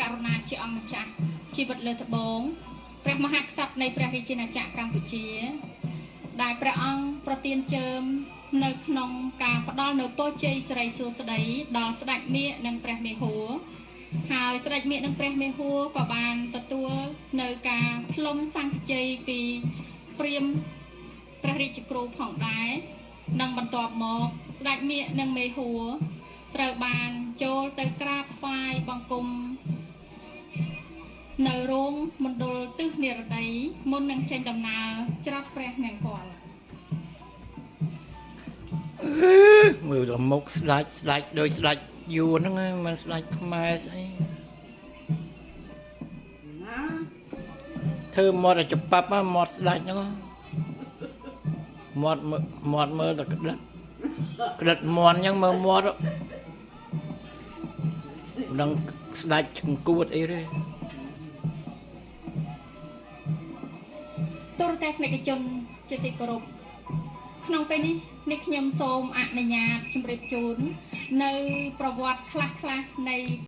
ករណាជាអង្គម្ចាស់ជីវិតលើត្បូងព្រះមហាក្សត្រនៃព្រះរាជាណាចក្រកម្ពុជាដែលព្រះអង្គប្រទានជើងនៅក្នុងការផ្ដល់នូវពរជ័យសិរីសួស្តីដល់ស្ដេចមាឃនិងព្រះមេហួរហើយស្ដេចមាឃនិងព្រះមេហួរក៏បានទទួលនៅការផ្លុំសង្ឃជ័យពីព្រាហ្មណ៍ព្រះរាជគ្រូផងដែរនិងបន្ទាប់មកស្ដេចមាឃនិងមេហួរត្រូវបានចូលទៅក្រាបថ្វាយបង្គំនៅរោងមណ្ឌលទិសនិរតីមុននឹងចេញដំណើរច្រត់ព្រះនង្គ័លមើលមុខស្ដាច់ដូចស្ដាច់យួនហ្នឹងមិនស្ដាច់ខ្មែរស្អីធ្វើមាត់ឲ្យច្បាប់មាត់ស្ដាច់ហ្នឹងមាត់មើលតែក្តិតមាន់អញ្ចឹងមើលមាត់នឹងស្ដាច់ចង្កួតអីទេទូរទស្សនិកជនជាទីគោរពក្នុងពេលនេះខ្ញុំសូមអនុញ្ញាតជម្រាបជូននៅប្រវត្តិខ្លះៗនៃ